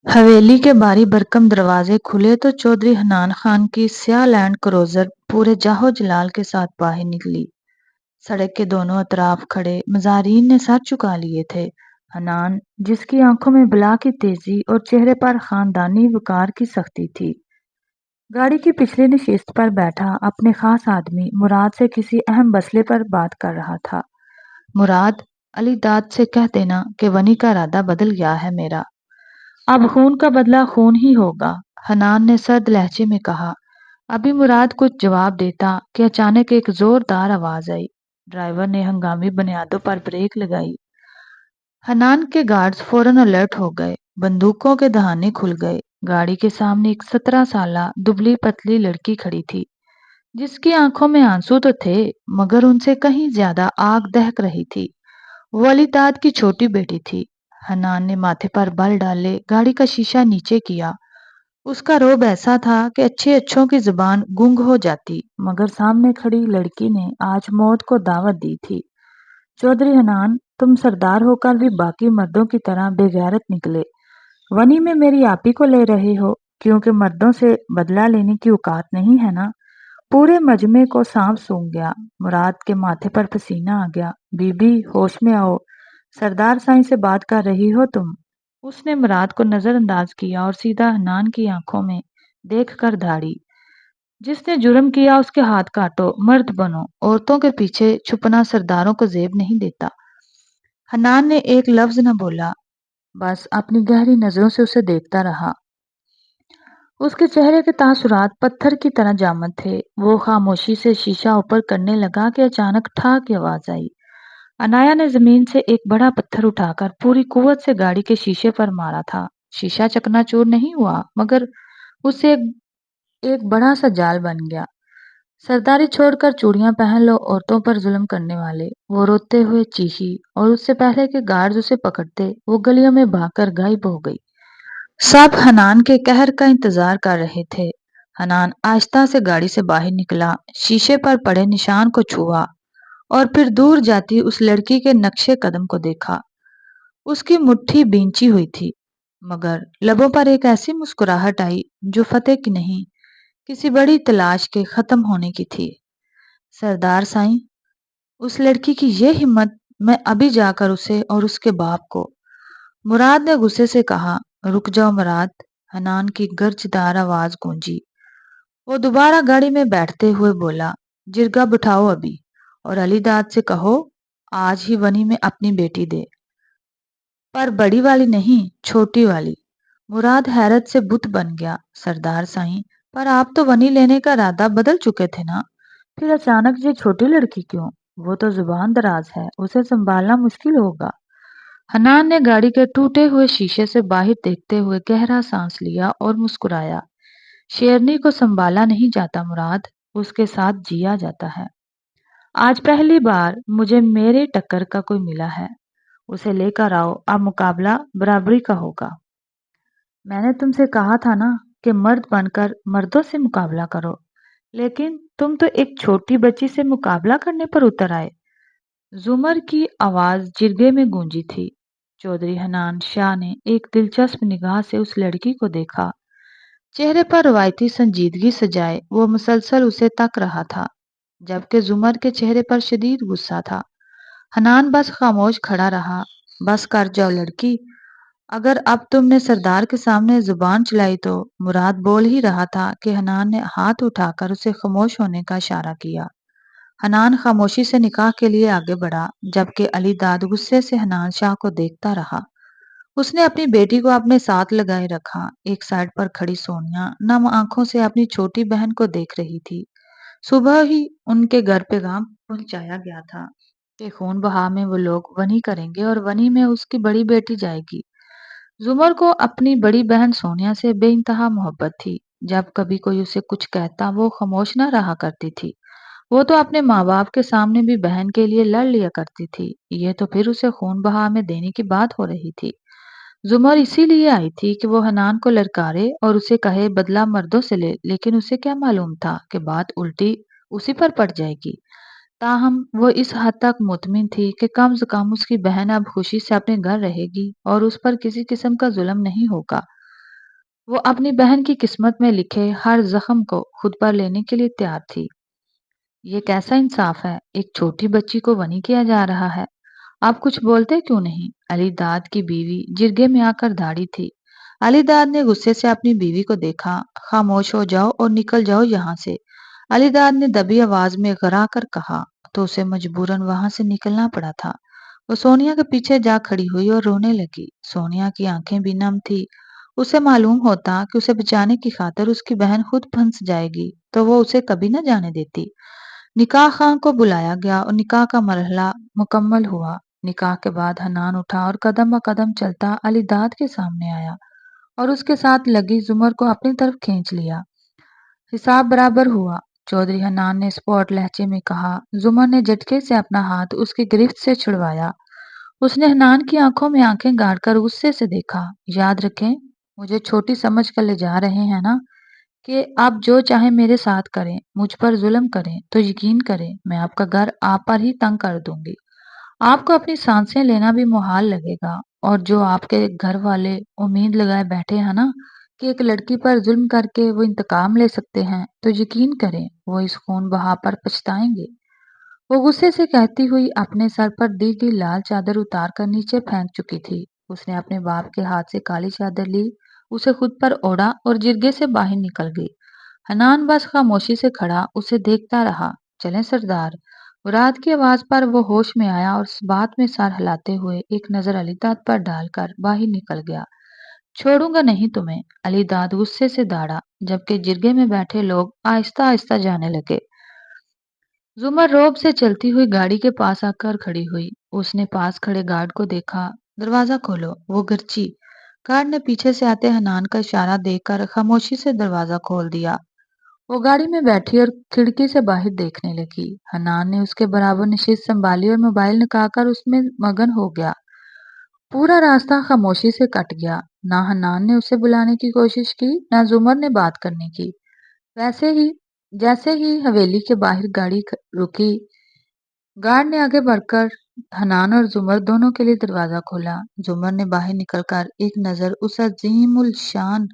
حویلی کے باری برکم دروازے کھلے تو چودھری حنان خان کی سیاہ لینڈ کروزر پورے جاہو جلال کے ساتھ باہر نکلی۔ سڑک کے دونوں اطراف کھڑے مظاہرین نے سر چکا لیے تھے۔ حنان، جس کی آنکھوں میں بلا کی تیزی اور چہرے پر خاندانی وقار کی سختی تھی، گاڑی کی پچھلی نشست پر بیٹھا اپنے خاص آدمی مراد سے کسی اہم مسئلے پر بات کر رہا تھا۔ مراد، علی داد سے کہہ دینا کہ ونی کا ارادہ بدل گیا ہے میرا۔ اب خون کا بدلہ خون ہی ہوگا، حنان نے سرد لہجے میں کہا۔ ابھی مراد کچھ جواب دیتا کہ اچانک ایک زوردار آواز آئی۔ ڈرائیور نے ہنگامی بنیادوں پر بریک لگائی۔ حنان کے گارڈز فوراً الرٹ ہو گئے، بندوقوں کے دہانے کھل گئے۔ گاڑی کے سامنے ایک 17 سالہ دبلی پتلی لڑکی کھڑی تھی، جس کی آنکھوں میں آنسو تو تھے مگر ان سے کہیں زیادہ آگ دہک رہی تھی۔ وہ علی داد کی چھوٹی بیٹی تھی۔ حنان نے ماتھے پر بل ڈالے گاڑی کا شیشہ نیچے کیا۔ اس کا روب ایسا تھا کہ اچھے اچھوں کی زبان گونگ ہو جاتی، مگر سامنے کھڑی لڑکی نے آج موت کو دعوت دی تھی۔ چودھری حنان، تم سردار ہو کر بھی باقی مردوں کی طرح بے غیرت نکلے۔ ونی میں میری آپی کو لے رہے ہو کیونکہ مردوں سے بدلہ لینے کی اوقات نہیں ہے نا؟ پورے مجمع کو سانپ سونگھ گیا۔ مراد کے ماتھے پر پسینہ آ گیا۔ بی بی، ہوش میں آؤ، سردار سائیں سے بات کر رہی ہو تم؟ اس نے مراد کو نظر انداز کیا اور سیدھا حنان کی آنکھوں میں دیکھ کر دھاڑی۔ جس نے جرم کیا اس کے ہاتھ کاٹو، مرد بنو، عورتوں کے پیچھے چھپنا سرداروں کو زیب نہیں دیتا۔ حنان نے ایک لفظ نہ بولا، بس اپنی گہری نظروں سے اسے دیکھتا رہا۔ اس کے چہرے کے تاثرات پتھر کی طرح جامد تھے۔ وہ خاموشی سے شیشہ اوپر کرنے لگا کہ اچانک ٹھا کی آواز آئی۔ عنایا نے زمین سے ایک بڑا پتھر اٹھا کر پوری قوت سے گاڑی کے شیشے پر مارا تھا۔ شیشہ چکنا چور نہیں ہوا مگر اس سے ایک بڑا سا جال بن گیا۔ سرداری چھوڑ کر چوڑیاں پہن لو عورتوں پر ظلم کرنے والے۔ وہ روتے ہوئے چیخی اور اس سے پہلے کہ گارڈز اسے پکڑتے وہ گلیوں میں بھاگ کر غائب ہو گئی۔ سب حنان کے قہر کا انتظار کر رہے تھے۔ حنان آہستہ سے گاڑی سے باہر نکلا، شیشے پر پڑے نشان کو چھوا اور پھر دور جاتی اس لڑکی کے نقشے قدم کو دیکھا۔ اس کی مٹھی بینچی ہوئی تھی مگر لبوں پر ایک ایسی مسکراہٹ آئی جو فتح کی نہیں، کسی بڑی تلاش کے ختم ہونے کی تھی۔ سردار سائیں، اس لڑکی کی یہ ہمت، میں ابھی جا کر اسے اور اس کے باپ کو۔ مراد نے غصے سے کہا۔ رک جاؤ مراد، حنان کی گرجدار آواز گونجی۔ وہ دوبارہ گاڑی میں بیٹھتے ہوئے بولا، جرگہ بٹھاؤ ابھی، اور علی داد سے کہو آج ہی ونی میں اپنی بیٹی دے، پر بڑی والی نہیں، چھوٹی والی۔ مراد حیرت سے بت بن گیا۔ سردار سائیں، پر آپ تو ونی لینے کا ارادہ بدل چکے تھے نا، پھر اچانک یہ چھوٹی لڑکی کیوں؟ وہ تو زبان دراز ہے، اسے سنبھالنا مشکل ہوگا۔ حنان نے گاڑی کے ٹوٹے ہوئے شیشے سے باہر دیکھتے ہوئے گہرا سانس لیا اور مسکرایا۔ شیرنی کو سنبھالا نہیں جاتا مراد، اس کے ساتھ جیا جاتا ہے۔ آج پہلی بار مجھے میرے ٹکر کا کوئی ملا ہے، اسے لے کر آؤ، اب مقابلہ برابری کا ہوگا۔ میں نے تم سے کہا تھا نا کہ مرد بن کر مردوں سے مقابلہ کرو، لیکن تم تو ایک چھوٹی بچی سے مقابلہ کرنے پر اتر آئے۔ زمر کی آواز جرگے میں گونجی تھی۔ چودھری حنان شاہ نے ایک دلچسپ نگاہ سے اس لڑکی کو دیکھا۔ چہرے پر روایتی سنجیدگی سجائے وہ مسلسل اسے تک رہا تھا، جبکہ زمر کے چہرے پر شدید غصہ تھا۔ حنان بس خاموش کھڑا رہا۔ بس کر جاؤ لڑکی، اگر اب تم نے سردار کے سامنے زبان چلائی تو۔ مراد بول ہی رہا تھا کہ حنان نے ہاتھ اٹھا کر اسے خاموش ہونے کا اشارہ کیا۔ حنان خاموشی سے نکاح کے لیے آگے بڑھا، جبکہ علی داد غصے سے حنان شاہ کو دیکھتا رہا۔ اس نے اپنی بیٹی کو اپنے ساتھ لگائے رکھا۔ ایک سائیڈ پر کھڑی سونیا نم آنکھوں سے اپنی چھوٹی بہن کو دیکھ رہی تھی۔ صبح ہی ان کے گھر پیغام پہنچایا گیا تھا کہ خون بہا میں وہ لوگ ونی کریں گے اور ونی میں اس کی بڑی بیٹی جائے گی۔ زمر کو اپنی بڑی بہن سونیا سے بے انتہا محبت تھی۔ جب کبھی کوئی اسے کچھ کہتا وہ خاموش نہ رہا کرتی تھی۔ وہ تو اپنے ماں باپ کے سامنے بھی بہن کے لیے لڑ لیا کرتی تھی، یہ تو پھر اسے خون بہا میں دینے کی بات ہو رہی تھی۔ زمر اسی لیے آئی تھی کہ وہ حنان کو للکارے اور اسے کہے بدلہ مردوں سے لے، لیکن اسے کیا معلوم تھا کہ بات الٹی اسی پر پڑ جائے گی۔ تاہم وہ اس حد تک مطمئن تھی کہ کم از کم اس کی بہن اب خوشی سے اپنے گھر رہے گی اور اس پر کسی قسم کا ظلم نہیں ہوگا۔ وہ اپنی بہن کی قسمت میں لکھے ہر زخم کو خود پر لینے کے لیے تیار تھی۔ یہ کیسا انصاف ہے؟ ایک چھوٹی بچی کو غنی کیا جا رہا ہے۔ آپ کچھ بولتے کیوں نہیں؟ علی داد کی بیوی جرگے میں آ کر دھاڑی تھی۔ علی داد نے غصے سے اپنی بیوی کو دیکھا۔ خاموش ہو جاؤ اور نکل جاؤ یہاں سے، علی داد نے دبی آواز میں گھرا کر کہا، تو اسے مجبوراً وہاں سے نکلنا پڑا تھا۔ وہ سونیا کے پیچھے جا کھڑی ہوئی اور رونے لگی۔ سونیا کی آنکھیں بھی نم تھی۔ اسے معلوم ہوتا کہ اسے بچانے کی خاطر اس کی بہن خود پھنس جائے گی تو وہ اسے کبھی نہ جانے دیتی۔ نکاح خاں کو بلایا گیا اور نکاح کا مرحلہ مکمل ہوا۔ نکاح کے بعد حنان اٹھا اور قدم بہ قدم چلتا علی داد کے سامنے آیا اور اس کے ساتھ لگی زمر کو اپنی طرف کھینچ لیا۔ حساب برابر ہوا، چودھری حنان نے اسپوٹ لہجے میں کہا۔ زمر نے جھٹکے سے اپنا ہاتھ اس کی گرفت سے چھڑوایا۔ اس نے حنان کی آنکھوں میں آنکھیں گاڑ کر غصے سے دیکھا۔ یاد رکھیں، مجھے چھوٹی سمجھ کر لے جا رہے ہیں نا، کہ آپ جو چاہیں میرے ساتھ کریں، مجھ پر ظلم کریں تو یقین کریں میں آپ کا گھر آپ پر ہی تنگ کر دوں گی۔ آپ کو اپنی سانسیں لینا بھی محال لگے گا، اور جو آپ کے گھر والے امید لگائے بیٹھے ہیں نا کہ ایک لڑکی پر ظلم کر کے وہ انتقام لے سکتے ہیں، تو یقین کریں وہ اس خون بہا پر پچھتائیں گے۔ وہ غصے سے کہتی ہوئی اپنے سر پر دی گئی لال چادر اتار کر نیچے پھینک چکی تھی۔ اس نے اپنے باپ کے ہاتھ سے کالی چادر لی، اسے خود پر اوڑھا اور جرگے سے باہر نکل گئی۔ حنان بس خاموشی سے کھڑا اسے دیکھتا رہا۔ چلیں سردار، مراد کی آواز پر وہ ہوش میں آیا اور اس بات میں سر ہلاتے ہوئے ایک نظر علی داد پر ڈال کر باہر نکل گیا۔ چھوڑوں گا نہیں تمہیں، علی داد غصے سے داڑا، جبکہ جرگے میں بیٹھے لوگ آہستہ آہستہ جانے لگے۔ زمر روب سے چلتی ہوئی گاڑی کے پاس آ کر کھڑی ہوئی۔ اس نے پاس کھڑے گارڈ کو دیکھا۔ دروازہ کھولو، وہ گرجی۔ گارڈ نے پیچھے سے آتے حنان کا اشارہ دے کر خاموشی سے دروازہ کھول دیا۔ وہ گاڑی میں بیٹھی اور کھڑکی سے باہر دیکھنے لگی۔ حنان نے اس کے برابر نشست سنبھالی اور موبائل نکال کر اس میں مگن ہو گیا۔ پورا راستہ خاموشی سے کٹ گیا۔ نہ حنان نے اسے بلانے کی کوشش کی، نہ زمر نے بات کرنے کی۔ ویسے ہی جیسے ہی حویلی کے باہر گاڑی رکی، گارڈ نے آگے بڑھ کر حنان اور زمر دونوں کے لیے دروازہ کھولا۔ زمر نے باہر نکل کر ایک نظر اس عظیم الشان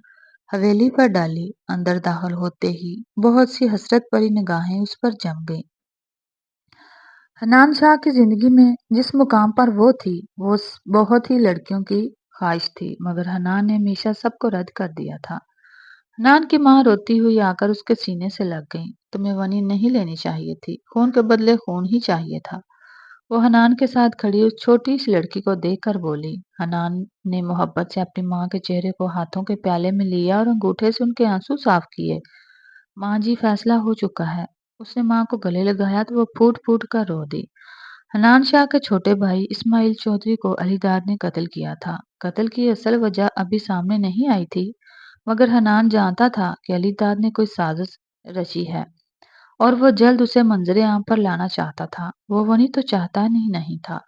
حویلی پر ڈالی۔ اندر داخل ہوتے ہی بہت سی حسرت بھری نگاہیں اس پر جم گئیں۔ حنان شاہ کی زندگی میں جس مقام پر وہ تھی، وہ بہت ہی لڑکیوں کی خواہش تھی، مگر حنان نے ہمیشہ سب کو رد کر دیا تھا۔ حنان کی ماں روتی ہوئی آ کر اس کے سینے سے لگ گئی۔ تمہیں ونی نہیں لینی چاہیے تھی، خون کے بدلے خون ہی چاہیے تھا۔ وہ حنان کے ساتھ کھڑی اس چھوٹی سی لڑکی کو دیکھ کر بولی۔ حنان نے محبت سے اپنی ماں کے چہرے کو ہاتھوں کے پیالے میں لیا اور انگوٹھے سے ان کے آنسو صاف کیے۔ ماں جی، فیصلہ ہو چکا ہے۔ اس نے ماں کو گلے لگایا تو وہ پھوٹ پھوٹ کر رو دی۔ حنان شاہ کے چھوٹے بھائی اسماعیل چودھری کو علی داد نے قتل کیا تھا۔ قتل کی اصل وجہ ابھی سامنے نہیں آئی تھی، مگر حنان جانتا تھا کہ علی داد نے کوئی سازش رچی ہے اور وہ جلد اسے منظر عام پر لانا چاہتا تھا۔ وہ ونی تو چاہتا ہی نہیں تھا،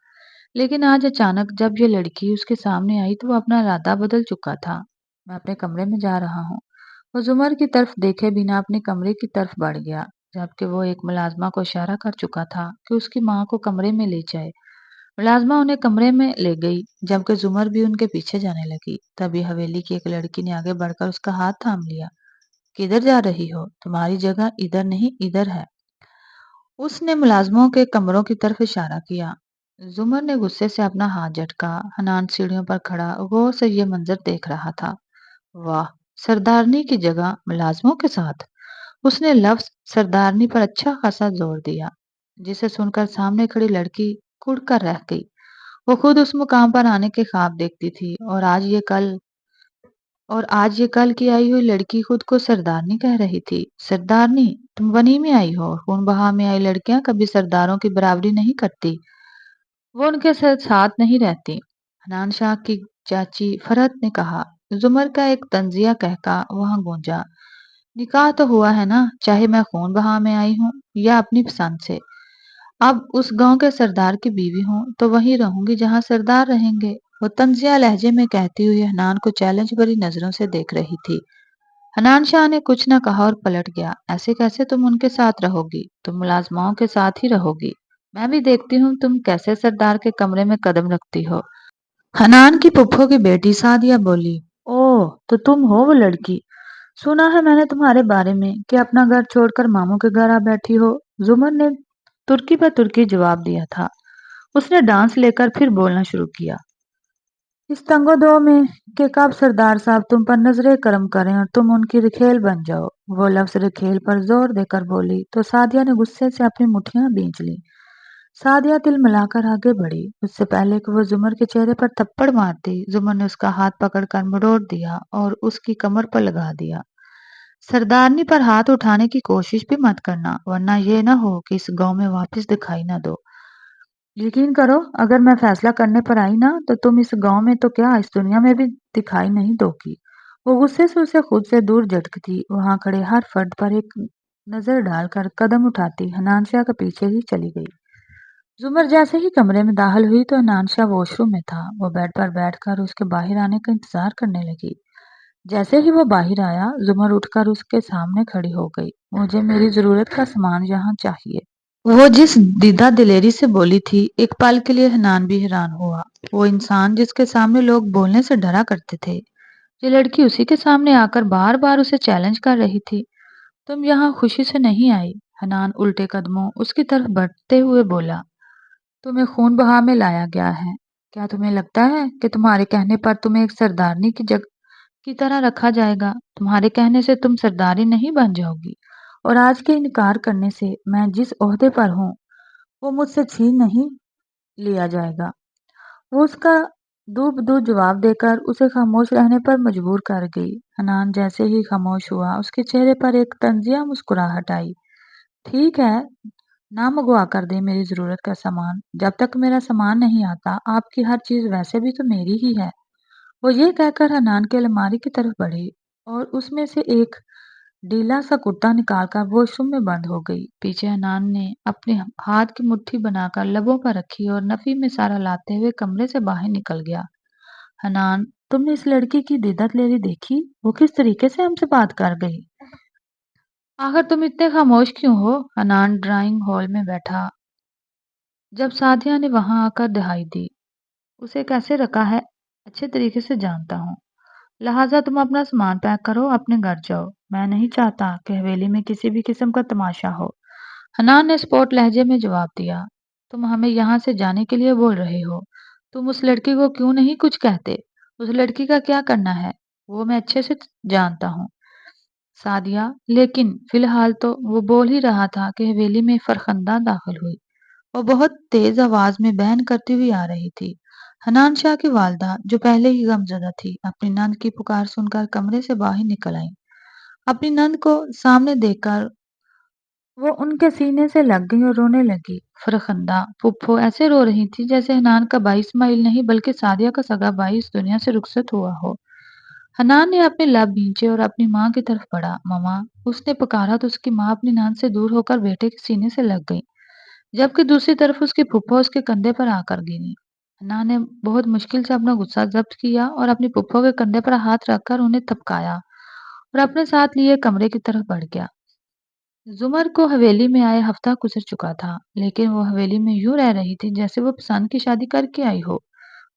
لیکن آج اچانک جب یہ لڑکی اس کے سامنے آئی تو وہ اپنا ارادہ بدل چکا تھا۔ میں اپنے کمرے میں جا رہا ہوں۔ وہ زمر کی طرف دیکھے بنا اپنے کمرے کی طرف بڑھ گیا، جبکہ وہ ایک ملازمہ کو اشارہ کر چکا تھا کہ اس کی ماں کو کمرے میں لے جائے۔ ملازمہ انہیں کمرے میں لے گئی، جبکہ زمر بھی ان کے پیچھے جانے لگی۔ تبھی حویلی کی ایک لڑکی نے آگے بڑھ کر اس کا ہاتھ تھام لیا۔ کدھر جا رہی ہو؟ تمہاری جگہ ادھر نہیں ادھر ہے۔ اس نے ملازموں کے کمروں کی طرف اشارہ کیا۔ زمر نے غصے سے اپنا ہاتھ جھٹکا۔ حنان سیڑھیوں پر کھڑا غور سے یہ منظر دیکھ رہا تھا۔ واہ، سردارنی کی جگہ ملازموں کے ساتھ؟ اس نے لفظ سردارنی پر اچھا خاصا زور دیا، جسے سن کر سامنے کھڑی لڑکی کڑ کر رہ گئی۔ وہ خود اس مقام پر آنے کے خواب دیکھتی تھی، اور آج یہ کل کی آئی ہوئی لڑکی خود کو سردارنی کہہ رہی تھی۔ سردارنی، تم بنی میں آئی ہو؟ خون بہا میں آئی لڑکیاں کبھی سرداروں کی برابری نہیں کرتی، وہ ان کے ساتھ نہیں رہتی۔ حنان شاہ کی چاچی فرحت نے کہا۔ زمر کا ایک طنزیہ قہقہ وہاں گونجا۔ نکاح تو ہوا ہے نا، چاہے میں خون بہا میں آئی ہوں یا اپنی پسند سے۔ اب اس گاؤں کے سردار کی بیوی ہوں تو وہیں رہوں گی جہاں سردار رہیں گے، وہ طنزیہ لہجے میں کہتی ہوئی حنان کو چیلنج بھری نظروں سے دیکھ رہی تھی۔ حنان شاہ نے کچھ نہ کہا اور پلٹ گیا۔ ایسے کیسے تم ان کے ساتھ رہو گی؟ تم ملازماؤں کے ساتھ ہی رہو گی۔ میں بھی دیکھتی ہوں تم کیسے سردار کے کمرے میں قدم رکھتی ہو۔ حنان کی پھپھو کی بیٹی سعدیہ بولی۔ اوہ، تو تم ہو وہ لڑکی؟ سنا ہے میں نے تمہارے بارے میں کہ اپنا گھر چھوڑ کر ماموں کے گھر آ بیٹھی ہو۔ زمر نے ترکی پر ترکی جواب دیا تھا۔ اس نے ڈانس لے کر پھر بولنا شروع کیا۔ اس تنگو دو میں کہ کب سردار صاحب تم پر نظر کرم کریں اور تم ان کی رکھیل بن جاؤ۔ وہ لفظ رکھیل پر زور دے کر بولی تو سعدیہ نے غصے سے اپنی مٹھیاں بھینچ لی۔ سعدیہ دل ملا کر آگے بڑھی۔ اس سے پہلے کہ وہ زمر کے چہرے پر تھپڑ مارتی، زمر نے اس کا ہاتھ پکڑ کر مروڑ دیا اور اس کی کمر پر لگا دیا۔ سردارنی پر ہاتھ اٹھانے کی کوشش بھی مت کرنا، ورنہ یہ نہ ہو کہ اس گاؤں میں واپس دکھائی نہ دو۔ یقین کرو، اگر میں فیصلہ کرنے پر آئی نا تو تم اس گاؤں میں تو کیا اس دنیا میں بھی دکھائی نہیں دو گی۔ وہ غصے سے اسے خود سے دور جھٹکتی، وہاں کھڑے ہر فرد پر ایک نظر ڈال کر قدم اٹھاتی حنان شاہ کے پیچھے ہی چلی گئی۔ زمر جیسے ہی کمرے میں داخل ہوئی تو حنان شاہ واش روم میں تھا۔ وہ بیڈ پر بیٹھ کر اس کے باہر آنے کا انتظار کرنے لگی۔ جیسے ہی وہ باہر آیا، زمر اٹھ کر اس کے سامنے کھڑی ہو گئی۔ مجھے میری ضرورت کا سامان یہاں چاہیے۔ وہ جس دیدہ دلیری سے بولی تھی، ایک پل کے لیے حنان بھی حیران ہوا۔ وہ انسان جس کے سامنے لوگ بولنے سے ڈرا کرتے تھے، یہ لڑکی اسی کے سامنے آ کر بار بار اسے چیلنج کر رہی تھی۔ تم یہاں خوشی سے نہیں آئی؟ حنان الٹے قدموں اس کی طرف بڑھتے ہوئے بولا۔ تمہیں خون بہا میں لایا گیا ہے۔ کیا تمہیں لگتا ہے کہ تمہارے کہنے پر تمہیں ایک سردارنی کی جگہ کی طرح رکھا جائے گا؟ تمہارے کہنے سے تم سرداری نہیں بن جاؤ گی، اور آج کے انکار کرنے سے میں جس عہدے پر ہوں وہ مجھ سے چھین نہیں لیا جائے گا۔ وہ اس کا دو بدو جواب دے کر اسے خاموش رہنے پر مجبور کر گئی۔ حنان جیسے ہی خاموش ہوا، اس کے چہرے پر ایک طنزیہ مسکراہٹ آئی۔ ٹھیک ہے، نہ منگوا کر دیں میری ضرورت کا سامان۔ جب تک میرا سامان نہیں آتا، آپ کی ہر چیز ویسے بھی تو میری ہی ہے۔ وہ یہ کہہ کر حنان کی الماری کی طرف بڑھی اور اس میں سے ایک ڈھیلا سا کرتا نکال کر واش روم میں بند ہو گئی۔ پیچھے حنان نے اپنے ہاتھ کی مٹھی بنا کر لبوں پر رکھی اور نفی میں سارا لاتے ہوئے کمرے سے باہر نکل گیا۔ حنان، تم نے اس لڑکی کی دیدت لیری دیکھی؟ وہ کس طریقے سے ہم سے بات کر گئی؟ آخر تم اتنے خاموش کیوں ہو؟ حنان ڈرائنگ ہال میں بیٹھا جب سعدیہ نے وہاں آ کر دہائی دی۔ اسے کیسے رکھا ہے اچھے طریقے سے جانتا ہوں، لہٰذا تم اپنا سامان پیک کرو، اپنے گھر جاؤ۔ میں نہیں چاہتا کہ حویلی میں کسی بھی قسم کا تماشا ہو۔ حنان نے سپوٹ لہجے میں جواب دیا۔ تم ہمیں یہاں سے جانے کے لیے بول رہے ہو؟ تم اس لڑکی کو کیوں نہیں کچھ کہتے؟ اس لڑکی کا کیا کرنا ہے وہ میں اچھے سے جانتا ہوں سعدیہ، لیکن فی الحال تو وہ بول ہی رہا تھا کہ حویلی میں فرخندہ داخل ہوئی۔ وہ بہت تیز آواز میں بہن کرتی ہوئی آ رہی تھی۔ حنان شاہ کی والدہ، جو پہلے ہی غمزدہ تھی، اپنی نند کی پکار سن کر کمرے سے باہر نکل آئیں۔ اپنی نند کو سامنے دیکھ کر وہ ان کے سینے سے لگ گئی اور رونے لگی۔ فرخندہ پھپھو ایسے رو رہی تھی جیسے حنان کا بھائی اسماعیل نہیں بلکہ سعدیہ کا سگا بھائی اس دنیا سے رخصت ہوا ہو۔ حنان نے اپنے لب بھینچے اور اپنی ماں کی طرف بڑھا۔ ماما، اس نے پکارا تو اس کی ماں اپنی ناند سے دور ہو کر بیٹے کے سینے سے لگ گئی، جبکہ دوسری طرف اس کی پھپھو اس کے کندھے پر آ کر گری۔ حنان نے بہت مشکل سے اپنا غصہ ضبط کیا اور اپنی پھپھو کے کندھے پر ہاتھ رکھ کر انہیں تھپکایا اور اپنے ساتھ لیے کمرے کی طرف بڑھ گیا۔ زمر کو حویلی میں آئے ہفتہ گزر چکا تھا، لیکن وہ حویلی میں یوں رہ رہی تھی جیسے وہ پسند کی شادی کر کے آئی ہو۔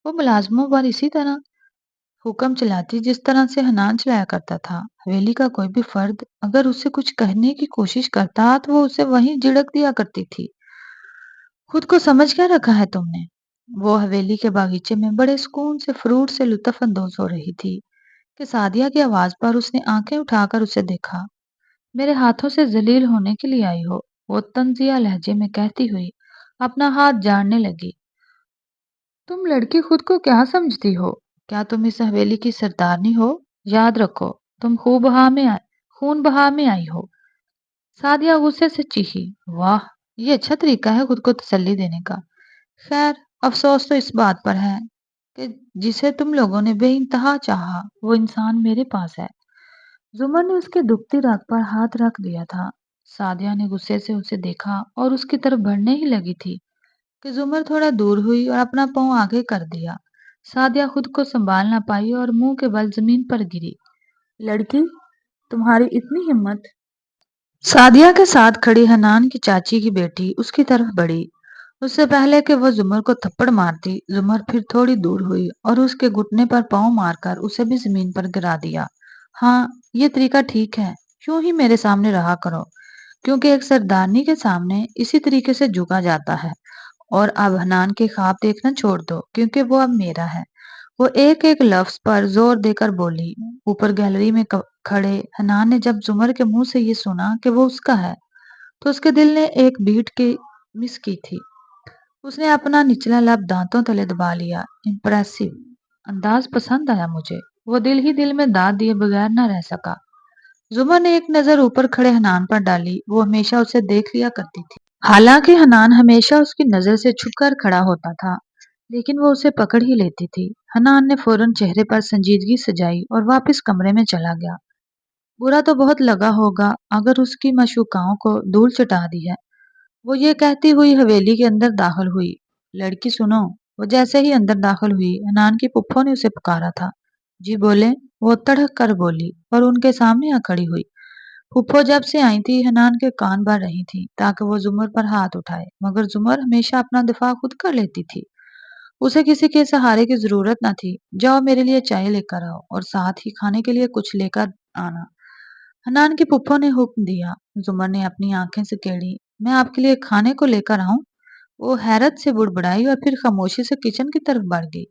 وہ ملازموں پر اسی طرح حکم چلاتی جس طرح سے حنان چلایا کرتا تھا۔ حویلی کا کوئی بھی فرد اگر اس سے کچھ کہنے کی کوشش کرتا تو وہ اسے وہیں جھڑک دیا کرتی تھی۔ خود کو سمجھ کیا رکھا ہے تم نے؟ وہ حویلی کے باغیچے میں بڑے سکون سے فروٹ سے لطف اندوز ہو رہی تھی کہ سعدیہ کی آواز پر اس نے آنکھیں اٹھا کر اسے دیکھا۔ میرے ہاتھوں سے ذلیل ہونے کے لیے آئی ہو؟ وہ طنزیہ لہجے میں کہتی ہوئی اپنا ہاتھ جھاڑنے لگی۔ تم لڑکی خود کو کیا سمجھتی ہو؟ کیا تم اس حویلی کی سردارنی ہو؟ یاد رکھو، تم خون بہا میں آئی ہو۔ سعدیہ غصے سے چیخی۔ واہ، یہ اچھا طریقہ ہے خود کو تسلی دینے کا۔ خیر، افسوس تو اس بات پر ہے کہ جسے تم لوگوں نے بے انتہا چاہا وہ انسان میرے پاس ہے۔ زمر نے اس کے دکھتی رگ پر ہاتھ رکھ دیا تھا۔ سعدیہ نے غصے سے اسے دیکھا اور اس کی طرف بڑھنے ہی لگی تھی کہ زمر تھوڑا دور ہوئی اور اپنا پاؤں آگے کر دیا۔ سعدیہ خود کو سنبھال نہ پائی اور منہ کے بل زمین پر گری۔ لڑکی، تمہاری اتنی ہمت! سعدیہ کے ساتھ کھڑی حنان کی چاچی کی بیٹی اس کی طرف بڑھی اس سے پہلے کہ وہ زمر کو تھپڑ مارتی، زمر پھر تھوڑی دور ہوئی اور اس کے گھٹنے پر پاؤں مار کر اسے بھی زمین پر گرا دیا۔ ہاں، یہ طریقہ ٹھیک ہے، یوں ہی میرے سامنے رہا کرو، کیونکہ ایک سردارنی کے سامنے اسی طریقے سے جھکا جاتا ہے۔ اور اب حنان کے خواب دیکھنا چھوڑ دو، کیونکہ وہ اب میرا ہے۔ وہ ایک ایک لفظ پر زور دے کر بولی۔ اوپر گیلری میں کھڑے حنان نے جب زمر کے منہ سے یہ سنا کہ وہ اس کا ہے، تو اس کے دل نے ایک بیٹ کی مس کی تھی۔ اس نے اپنا نچلا لب دانتوں تلے دبا لیا۔ امپریسو انداز پسند آیا مجھے۔ وہ دل ہی دل میں داد دیے بغیر نہ رہ سکا۔ زمر نے ایک نظر اوپر کھڑے حنان پر ڈالی۔ وہ ہمیشہ اسے دیکھ لیا کرتی تھی، حالانکہ حنان ہمیشہ اس کی نظر سے چھپ کر کھڑا ہوتا تھا، لیکن وہ اسے پکڑ ہی لیتی تھی۔ حنان نے فوراً چہرے پر سنجیدگی سجائی اور واپس کمرے میں چلا گیا۔ برا تو بہت لگا ہوگا اگر اس کی معشوقاؤں کو دھول چٹا دی ہے، وہ یہ کہتی ہوئی حویلی کے اندر داخل ہوئی۔ لڑکی سنو۔ وہ جیسے ہی اندر داخل ہوئی، حنان کی پھپھو نے اسے پکارا تھا۔ جی بولے، وہ تڑک کر بولی اور ان کے سامنے آ کھڑی ہوئی۔ پھپھو جب سے آئی تھی حنان کے کان بھر رہی تھی تاکہ وہ زمر پر ہاتھ اٹھائے، مگر زمر ہمیشہ اپنا دفاع خود کر لیتی تھی۔ اسے کسی کے سہارے کی ضرورت نہ تھی۔ جاؤ میرے لیے چائے لے کر آؤ اور ساتھ ہی کھانے کے لیے کچھ لے کر آنا، حنان کی پھپھو نے حکم دیا۔ زمر نے اپنی آنکھیں سکیڑی۔ میں آپ کے لیے کھانے کو لے کر آؤں؟ وہ حیرت سے بڑبڑائی اور پھر خاموشی سے کچن کی طرف بڑھ گئی۔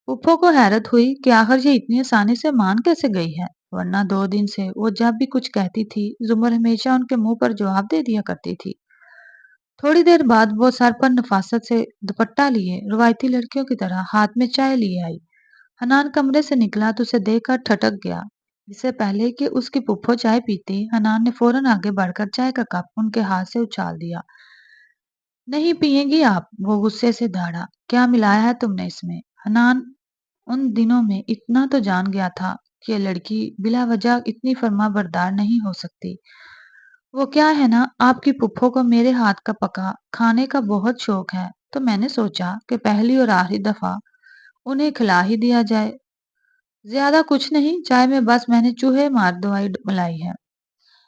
پھپھو کو حیرت ہوئی کہ آخر یہ اتنی آسانی سے مان کیسے گئی ہے، ورنہ 2 دن سے وہ جب بھی کچھ کہتی تھی زمر ہمیشہ ان کے منہ پر جواب دے دیا کرتی تھی۔ تھوڑی دیر بعد وہ سر پر نفاست سے دوپٹہ لیے روایتی لڑکیوں کی طرح ہاتھ میں چائے لیے آئی۔ حنان کمرے سے نکلا تو اسے دیکھ کر ٹھٹک گیا۔ اس سے پہلے کہ اس کی پھپھو چائے پیتی، حنان نے فوراً آگے بڑھ کر چائے کا کپ ان کے ہاتھ سے اچھال دیا۔ نہیں پیئیں گی آپ؟ وہ غصے سے دھاڑا۔ کیا ملایا ہے تم نے اس میں؟ حنان ان دنوں میں اتنا تو جان گیا تھا کہ یہ لڑکی بلا وجہ اتنی فرما بردار نہیں ہو سکتی۔ وہ کیا ہے نا، آپ کی پھپھو کو میرے ہاتھ کا پکا کھانے کا بہت شوق ہے، تو میں نے سوچا کہ پہلی اور آخری دفعہ انہیں کھلا ہی دیا جائے۔ زیادہ کچھ نہیں، چائے میں بس میں نے چوہے مار دوائی ملائی ہے۔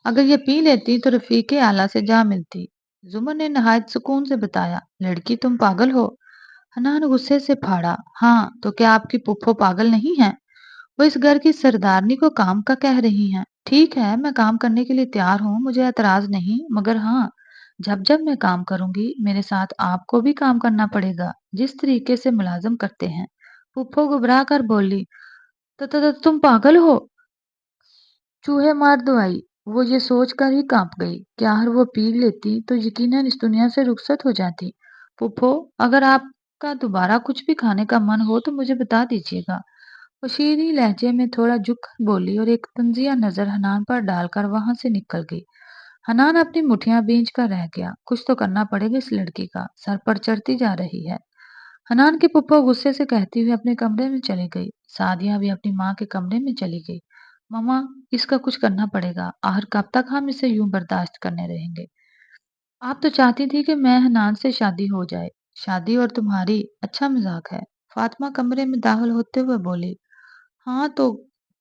اگر یہ پی لیتی تو رفیق اعلیٰ سے جا ملتی۔ زمر نے نہایت سکون سے بتایا۔ لڑکی تم پاگل ہو؟ حنان غصے سے پھاڑا۔ ہاں تو کیا آپ کی پھپھو پاگل نہیں ہے؟ وہ اس گھر کی سردارنی کو کام کا کہہ رہی ہیں۔ ٹھیک ہے، میں کام کرنے کے لیے تیار ہوں، مجھے اعتراض نہیں، مگر ہاں، جب جب میں کام کروں گی میرے ساتھ آپ کو بھی کام کرنا پڑے گا، جس طریقے سے ملازم کرتے ہیں۔ پھپھو گھبرا کر بولی۔ تم پاگل ہو؟ چوہے مار دوائی؟ وہ یہ سوچ کر ہی کانپ گئی کہ آخر وہ پی لیتی تو یقیناً اس دنیا سے رخصت ہو جاتی۔ پھپھو، اگر آپ کا دوبارہ کچھ بھی کھانے کا من ہو تو مجھے بتا دیجیے گا۔ وہ شیریں لہجے میں تھوڑا جھک کر بولی اور ایک طنزیہ نظر حنان پر ڈال کر وہاں سے نکل گئی۔ حنان اپنی مٹھیاں بھینچ کر رہ گیا۔ کچھ تو کرنا پڑے گا، اس لڑکی کا سر پر چڑھتی جا رہی ہے۔ حنان کی پھپھو غصے سے کہتی ہوئی اپنے کمرے میں چلی گئی۔ سعدیہ بھی اپنی ماں کے کمرے میں چلی گئی۔ ماما، اس کا کچھ کرنا پڑے گا، آخر کب تک ہم اسے یوں برداشت کرنے رہیں گے؟ آپ تو چاہتی تھی کہ میں حنان سے شادی ہو جائے۔ شادی اور تمہاری اچھا مذاق ہے؟ فاطمہ کمرے میں داخل ہوتے ہوئے بولی۔ ہاں تو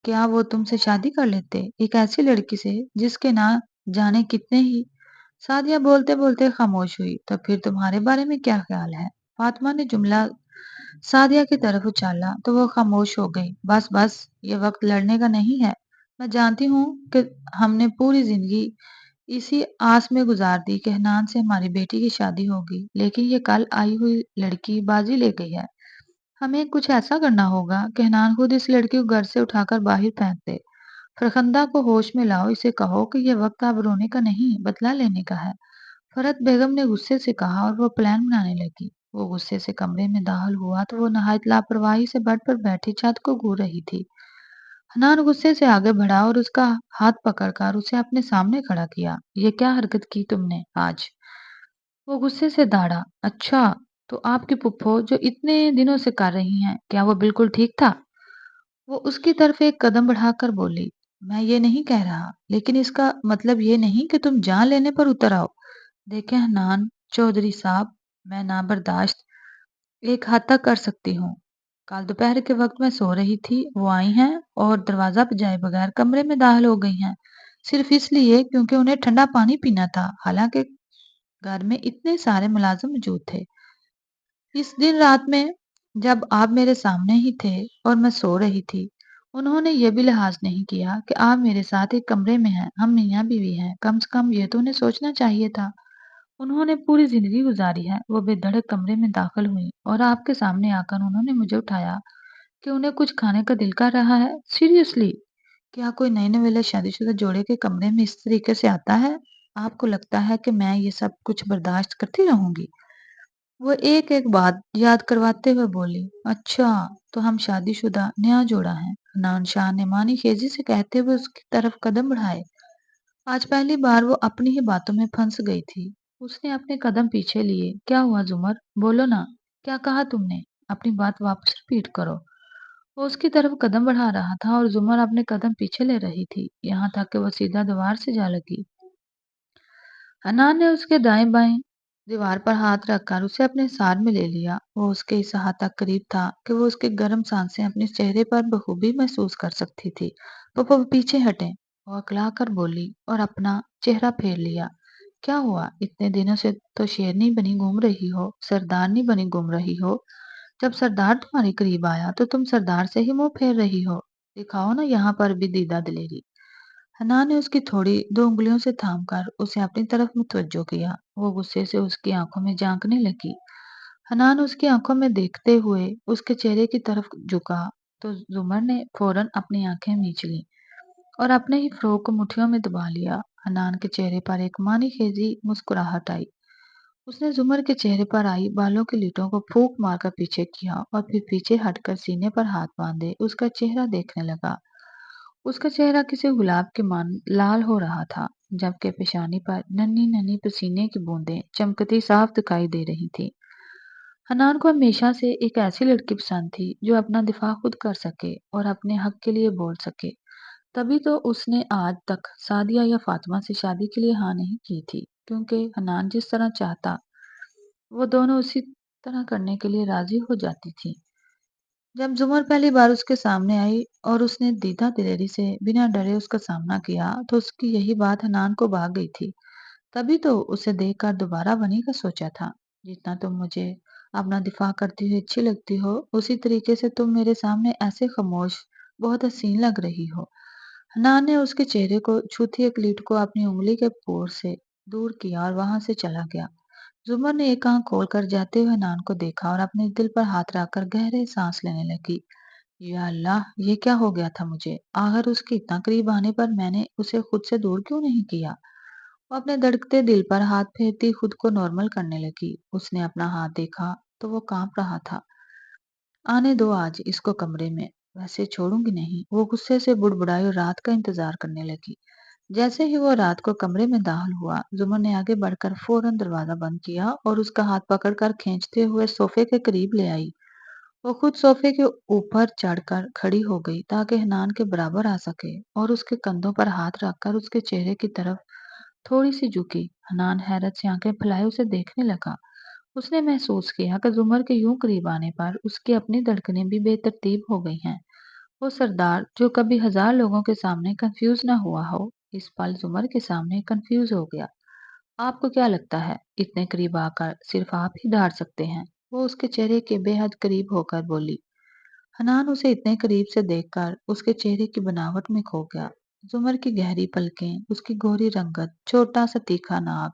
کیا وہ تم سے شادی کر لیتے، ایک ایسی لڑکی سے جس کے نہ جانے کتنے ہی؟ سعدیہ بولتے بولتے خاموش ہوئی۔ تو پھر تمہارے بارے میں کیا خیال ہے؟ فاطمہ نے جملہ سعدیہ کی طرف اچھالا تو وہ خاموش ہو گئی۔ بس بس، یہ وقت لڑنے کا نہیں ہے۔ میں جانتی ہوں کہ ہم نے پوری زندگی اسی آس میں گزار دی کہ حنان سے ہماری بیٹی کی شادی ہوگی، لیکن یہ کل آئی ہوئی لڑکی بازی لے گئی ہے۔ ہمیں کچھ ایسا کرنا ہوگا کہ حنان خود اس لڑکی کو گھر سے اٹھا کر باہر پھینک دے۔ فرخندہ کو ہوش میں لاؤ، اسے کہو کہ یہ وقت اب رونے کا نہیں، بدلہ لینے کا ہے۔ فرحت بیگم نے غصے سے کہا اور وہ پلان بنانے لگی۔ وہ غصے سے کمرے میں داخل ہوا تو وہ نہایت لاپرواہی سے بیڈ پر بیٹھی چھت کو گھور رہی تھی۔ حنان غصے سے آگے بڑھا اور اس کا ہاتھ پکڑ کر اسے اپنے سامنے کھڑا کیا۔ یہ کیا حرکت کی تم نے آج؟ وہ غصے سے داڑا۔ اچھا، تو آپ کی پھپھو جو اتنے دنوں سے کر رہی ہیں، کیا وہ بالکل ٹھیک تھا؟ وہ اس کی طرف ایک قدم بڑھا کر بولی۔ میں یہ نہیں کہہ رہا، لیکن اس کا مطلب یہ نہیں کہ تم جان لینے پر اتر آؤ۔ دیکھیں حنان چودھری صاحب، میں نابرداشت ایک حد تک کر سکتی ہوں۔ کل دوپہر کے وقت میں سو رہی تھی، وہ آئی ہیں اور دروازہ بجائے بغیر کمرے میں داخل ہو گئی ہیں، صرف اس لیے کیونکہ انہیں ٹھنڈا پانی پینا تھا، حالانکہ گھر میں اتنے سارے ملازم موجود تھے۔ اس دن رات میں جب آپ میرے سامنے ہی تھے اور میں سو رہی تھی، انہوں نے یہ بھی لحاظ نہیں کیا کہ آپ میرے ساتھ ایک کمرے میں ہیں، ہم میاں بیوی ہیں، کم سے کم یہ تو انہیں سوچنا چاہیے تھا۔ انہوں نے پوری زندگی گزاری ہے، وہ بے دھڑک کمرے میں داخل ہوئی اور آپ کے سامنے آ کر انہوں نے مجھے اٹھایا کہ انہیں کچھ کھانے کا دل کر رہا ہے۔ سیریسلی، کیا کوئی نئے نویلے شادی شدہ جوڑے کے کمرے میں اس طریقے سے آتا ہے؟ آپ کو لگتا ہے کہ میں یہ سب کچھ برداشت کرتی رہوں گی؟ وہ ایک ایک بات یاد کرواتے ہوئے بولی۔ اچھا، تو ہم شادی شدہ نیا جوڑا ہے، حنان شاہ نے مانی خیزی سے کہتے ہوئے اس کی طرف قدم بڑھائے۔ آج پہلی بار وہ اپنی ہی باتوں میں پھنس گئی تھی۔ اس نے اپنے قدم پیچھے لیے۔ کیا ہوا زمر؟ بولو نا، کیا کہا تم نے؟ اپنی بات واپس ریپیٹ کرو۔ وہ اس کی طرف قدم بڑھا رہا تھا اور زمر اپنے قدم پیچھے لے رہی تھی، یہاں تک کہ وہ سیدھا دیوار سے جا لگی۔ حنان نے اس کے دائیں بائیں دیوار پر ہاتھ رکھ کر اسے اپنے سار میں لے لیا۔ وہ اس کے اس حد تک قریب تھا کہ وہ اس کے گرم سانسیں اپنے چہرے پر بخوبی محسوس کر سکتی تھی۔ وہ پیچھے ہٹے، وہ اکلا کر بولی اور اپنا چہرہ پھیر لیا۔ کیا ہوا؟ اتنے دنوں سے تو شیرنی بنی گھوم رہی ہو، سردارنی بنی گھوم رہی ہو۔ جب سردار تمہارے قریب آیا تو تم سردار سے ہی منہ پھیر رہی ہو۔ دکھاؤ نا یہاں پر بھی دیدہ دلیری۔ حنا نے اس کی تھوڑی دو انگلیوں سے تھام کر اسے اپنی طرف متوجہ کیا۔ وہ غصے سے اس کی آنکھوں میں جھانکنے لگی۔ حنان اس کی آنکھوں میں دیکھتے ہوئے اس کے چہرے کی طرف جھکا تو زمر نے فوراً اپنی آنکھیں میچ لیں اور اپنے ہی فروغ کو مٹھیوں میں دبا لیا۔ حنان کے چہرے پر ایک مانی خیزی مسکراہٹ آئی۔ اس نے زمر کے چہرے پر آئی بالوں کی لیٹوں کو پھونک مار کر پیچھے کیا اور پھر پیچھے ہٹ کر سینے پر ہاتھ باندھے اس کا چہرہ دیکھنے لگا۔ اس کا چہرہ کسی گلاب کے مان لال ہو رہا تھا، جبکہ پیشانی پر ننھی ننھی پسینے کی بوندیں چمکتی صاف دکھائی دے رہی تھی۔ حنان کو ہمیشہ سے ایک ایسی لڑکی پسند تھی جو اپنا دفاع خود کر سکے اور اپنے حق کے لیے بول سکے۔ تبھی تو اس نے آج تک سعدیہ یا فاطمہ سے شادی کے لیے ہاں نہیں کی تھی، کیونکہ حنان جس طرح چاہتا وہ دونوں اسی طرح کرنے کے لیے راضی ہو جاتی تھی۔ جب زمر پہلی بار اس کے سامنے آئی اور اس نے دیدہ دلیری سے بنا ڈرے اس کا سامنا کیا تو اس کی یہی بات حنان کو بھا گئی تھی۔ تبھی تو اسے دیکھ کر دوبارہ بنی کا سوچا تھا، جتنا تم مجھے اپنا دفاع کرتی ہوئی اچھی لگتی ہو، اسی طریقے سے تم میرے سامنے ایسے خاموش بہت حسین لگ رہی ہو۔ حنان نے اس کے چہرے کو چھوتی ایک لیٹ کو اپنی انگلی کے پور سے دور کیا اور وہاں سے چلا گیا۔ زمر نے ایک آنکھ کھول کر جاتے ہوئے حنان کو دیکھا اور اپنے دل پر ہاتھ رکھ کر گہرے سانس لینے لگی۔ یا اللہ، یہ کیا ہو گیا تھا مجھے؟ آخر اس کے اتنا قریب آنے پر میں نے اسے خود سے دور کیوں نہیں کیا؟ وہ اپنے دھڑکتے دل پر ہاتھ پھیرتی خود کو نارمل کرنے لگی۔ اس نے اپنا ہاتھ دیکھا تو وہ کانپ رہا تھا۔ آنے دو آج اس کو کمرے میں، ویسے چھوڑوں گی نہیں۔ وہ غصے سے بڑبڑائی اور رات کا انتظار کرنے لگی۔ جیسے ہی وہ رات کو کمرے میں داخل ہوا، زمر نے آگے بڑھ کر فوراً دروازہ بند کیا اور اس کا ہاتھ پکڑ کر کھینچتے ہوئے صوفے کے قریب لے آئی۔ وہ خود صوفے کے اوپر چڑھ کر کھڑی ہو گئی تاکہ حنان کے برابر آ سکے اور اس کے کندھوں پر ہاتھ رکھ کر اس کے چہرے کی طرف تھوڑی سی جھکی۔ حنان حیرت سے آنکھیں پھیلائے اسے دیکھنے لگا۔ اس نے محسوس کیا کہ زمر کے یوں قریب آنے پر اس کی اپنی دھڑکنیں بھی بے ترتیب ہو گئی ہیں۔ وہ سردار جو کبھی ہزار لوگوں کے سامنے کنفیوز نہ ہوا ہو، اس پل زمر کے سامنے کنفیوز ہو گیا۔ آپ کو کیا لگتا ہے اتنے قریب آ کر صرف آپ ہی ڈھاڑ سکتے ہیں؟ وہ اس کے چہرے کے بے حد قریب ہو کر بولی۔ حنان اسے اتنے قریب سے دیکھ کر اس کے چہرے کی بناوٹ میں کھو گیا۔ زمر کی گہری پلکیں، اس کی گہری رنگت، چھوٹا سا تیکھا ناک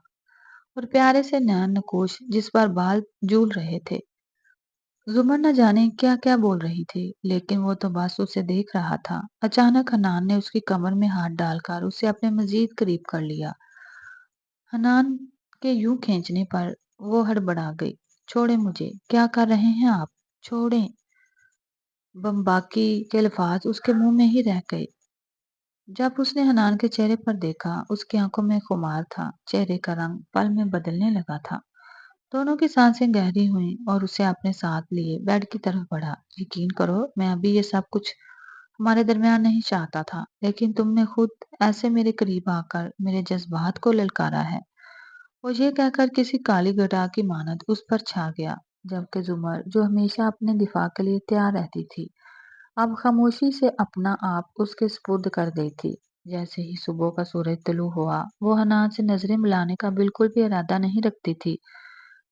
اور پیارے سے نین نکوش جس پر بال جھول رہے تھے۔ زمر نہ جانے کیا کیا بول رہی تھی، لیکن وہ تو بس اسے دیکھ رہا تھا۔ اچانک حنان نے اس کی کمر میں ہاتھ ڈال کر اسے اپنے مزید قریب کر لیا۔ حنان کے یوں کھینچنے پر وہ ہڑبڑا گئی۔ چھوڑیں مجھے، کیا کر رہے ہیں آپ؟ چھوڑیں۔ باقی کے الفاظ اس کے منہ میں ہی رہ گئے۔ جب اس نے حنان کے چہرے پر دیکھا، اس کی آنکھوں میں خمار تھا، چہرے کا رنگ پل میں بدلنے لگا تھا۔ دونوں کی سانسیں گہری ہوئیں اور اسے اپنے ساتھ لیے بیڈ کی طرف بڑھا۔ یقین کرو میں ابھی یہ سب کچھ ہمارے درمیان نہیں چاہتا تھا، لیکن تم نے خود ایسے میرے قریب آ کر میرے جذبات کو للکارا ہے۔ وہ یہ کہہ کر کسی کالی گھٹا کی مانند اس پر چھا گیا، جبکہ زمر جو ہمیشہ اپنے دفاع کے لیے تیار رہتی تھی اب خاموشی سے اپنا آپ اس کے سپرد کر گئی تھی۔ جیسے ہی صبح کا سورج طلوع ہوا، وہ حنان سے نظریں ملانے کا بالکل بھی ارادہ نہیں رکھتی تھی۔